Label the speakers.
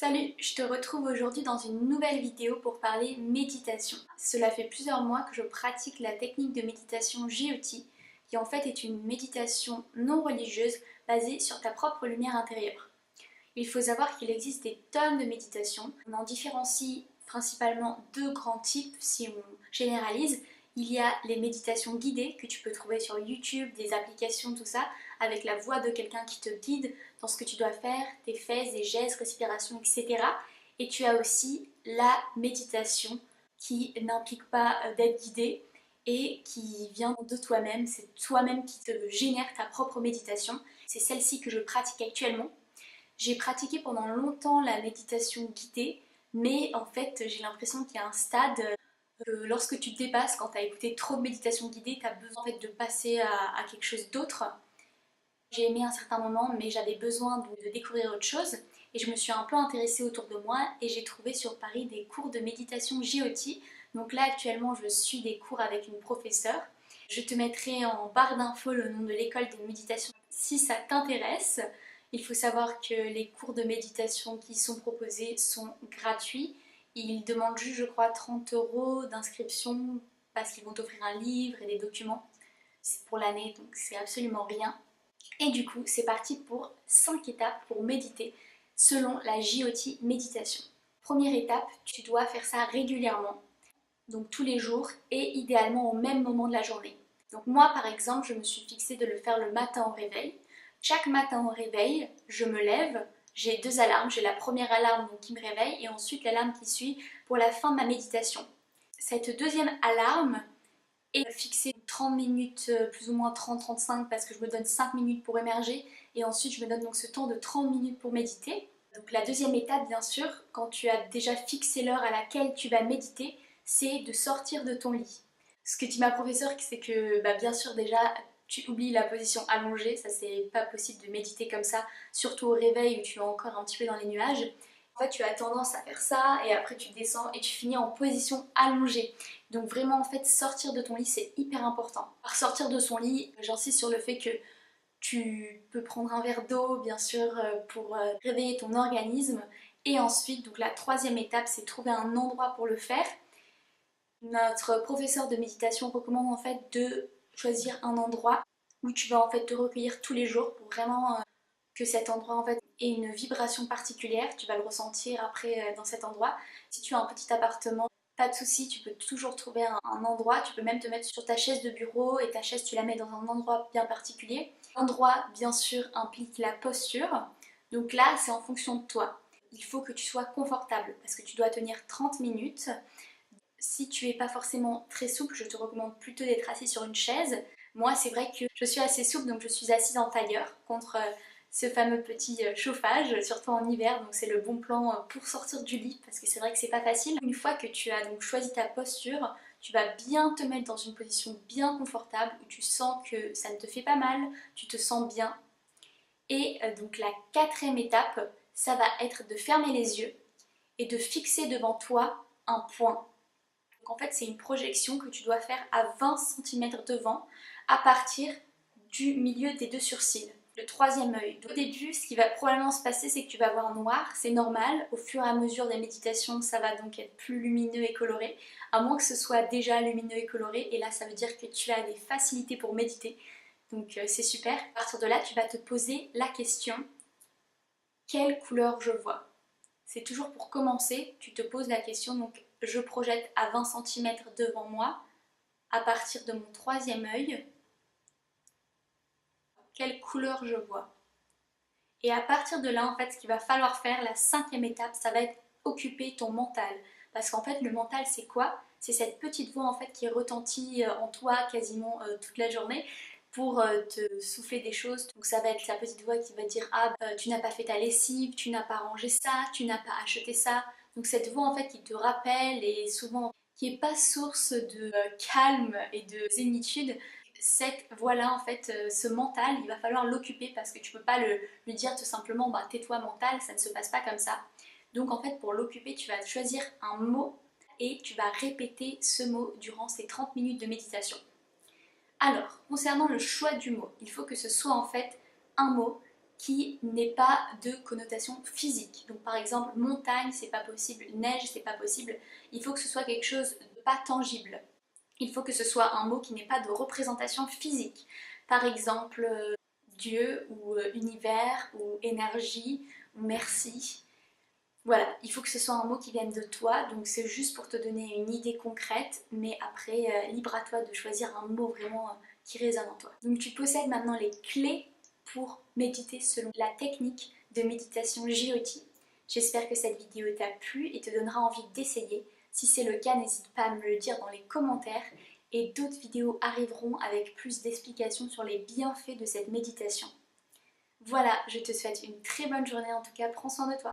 Speaker 1: Salut, je te retrouve aujourd'hui dans une nouvelle vidéo pour parler méditation. Cela fait plusieurs mois que je pratique la technique de méditation GOT, qui en fait est une méditation non religieuse basée sur ta propre lumière intérieure. Il faut savoir qu'il existe des tonnes de méditations. On en différencie principalement deux grands types si on généralise. Il y a les méditations guidées que tu peux trouver sur YouTube, des applications, tout ça, avec la voix de quelqu'un qui te guide dans ce que tu dois faire, tes faits, tes gestes, respiration, etc. Et tu as aussi la méditation qui n'implique pas d'être guidée et qui vient de toi-même. C'est toi-même qui te génère ta propre méditation. C'est celle-ci que je pratique actuellement. J'ai pratiqué pendant longtemps la méditation guidée, mais en fait j'ai l'impression qu'il y a un stade que lorsque tu te dépasses, quand tu as écouté trop de méditation guidée, tu as besoin en fait, de passer à quelque chose d'autre. J'ai aimé un certain moment, mais j'avais besoin de découvrir autre chose et je me suis un peu intéressée autour de moi et j'ai trouvé sur Paris des cours de méditation GOT. Donc là actuellement je suis des cours avec une professeure. Je te mettrai en barre d'infos le nom de l'école de méditation si ça t'intéresse. Il faut savoir que les cours de méditation qui sont proposés sont gratuits. Ils demandent juste, je crois, 30 € d'inscription parce qu'ils vont t'offrir un livre et des documents. C'est pour l'année, donc c'est absolument rien. Et du coup, c'est parti pour 5 étapes pour méditer selon la GOT méditation. Première étape, tu dois faire ça régulièrement, donc tous les jours et idéalement au même moment de la journée. Donc moi par exemple, je me suis fixée de le faire le matin au réveil. Chaque matin au réveil, je me lève, j'ai deux alarmes. J'ai la première alarme donc, qui me réveille et ensuite l'alarme qui suit pour la fin de ma méditation. Cette deuxième alarme est fixée 30 minutes, plus ou moins 30-35 parce que je me donne 5 minutes pour émerger et ensuite je me donne donc ce temps de 30 minutes pour méditer. Donc la deuxième étape bien sûr, quand tu as déjà fixé l'heure à laquelle tu vas méditer, c'est de sortir de ton lit. Ce que dit ma professeure, c'est que bien sûr déjà tu oublies la position allongée, ça c'est pas possible de méditer comme ça, surtout au réveil où tu es encore un petit peu dans les nuages. En fait tu as tendance à faire ça et après tu descends et tu finis en position allongée. Donc vraiment en fait sortir de ton lit c'est hyper important. Par sortir de son lit, j'insiste sur le fait que tu peux prendre un verre d'eau bien sûr pour réveiller ton organisme. Et ensuite, donc la troisième étape c'est trouver un endroit pour le faire. Notre professeur de méditation recommande en fait de choisir un endroit où tu vas en fait te recueillir tous les jours pour vraiment que cet endroit en fait ait une vibration particulière. Tu vas le ressentir après dans cet endroit. Si tu as un petit appartement, pas de souci, tu peux toujours trouver un endroit. Tu peux même te mettre sur ta chaise de bureau et ta chaise tu la mets dans un endroit bien particulier. L'endroit bien sûr implique la posture. Donc là c'est en fonction de toi. Il faut que tu sois confortable parce que tu dois tenir 30 minutes. Si tu n'es pas forcément très souple, je te recommande plutôt d'être assis sur une chaise. Moi, c'est vrai que je suis assez souple, donc je suis assise en tailleur contre ce fameux petit chauffage, surtout en hiver, donc c'est le bon plan pour sortir du lit, parce que c'est vrai que c'est pas facile. Une fois que tu as donc choisi ta posture, tu vas bien te mettre dans une position bien confortable, où tu sens que ça ne te fait pas mal, tu te sens bien. Et donc la quatrième étape, ça va être de fermer les yeux et de fixer devant toi un point. Donc en fait c'est une projection que tu dois faire à 20 cm devant à partir du milieu des deux sourcils, le troisième œil. Au début ce qui va probablement se passer c'est que tu vas voir noir, c'est normal, au fur et à mesure des méditations ça va donc être plus lumineux et coloré, à moins que ce soit déjà lumineux et coloré et là ça veut dire que tu as des facilités pour méditer, donc c'est super. À partir de là tu vas te poser la question, quelle couleur je vois? C'est toujours pour commencer, tu te poses la question, donc je projette à 20 cm devant moi, à partir de mon troisième œil, quelle couleur je vois. Et à partir de là, en fait, ce qu'il va falloir faire, la cinquième étape, ça va être occuper ton mental. Parce qu'en fait, le mental, c'est quoi? C'est cette petite voix en fait qui retentit en toi quasiment toute la journée pour te souffler des choses. Donc ça va être la petite voix qui va dire ah tu n'as pas fait ta lessive, tu n'as pas rangé ça, tu n'as pas acheté ça. Donc cette voix en fait qui te rappelle et souvent qui n'est pas source de calme et de zénitude. Cette voix-là, en fait, ce mental, il va falloir l'occuper parce que tu peux pas lui dire tout simplement bah, tais-toi mental, ça ne se passe pas comme ça. Donc en fait, pour l'occuper, tu vas choisir un mot et tu vas répéter ce mot durant ces 30 minutes de méditation. Alors, concernant le choix du mot, il faut que ce soit en fait un mot qui n'ait pas de connotation physique. Donc par exemple montagne c'est pas possible, neige c'est pas possible, il faut que ce soit quelque chose de pas tangible. Il faut que ce soit un mot qui n'ait pas de représentation physique. Par exemple Dieu ou univers ou énergie ou merci. Voilà, il faut que ce soit un mot qui vienne de toi, donc c'est juste pour te donner une idée concrète, mais après, libre à toi de choisir un mot vraiment qui résonne en toi. Donc tu possèdes maintenant les clés pour méditer selon la technique de méditation JOT. J'espère que cette vidéo t'a plu et te donnera envie d'essayer. Si c'est le cas, n'hésite pas à me le dire dans les commentaires et d'autres vidéos arriveront avec plus d'explications sur les bienfaits de cette méditation. Voilà, je te souhaite une très bonne journée en tout cas, prends soin de toi.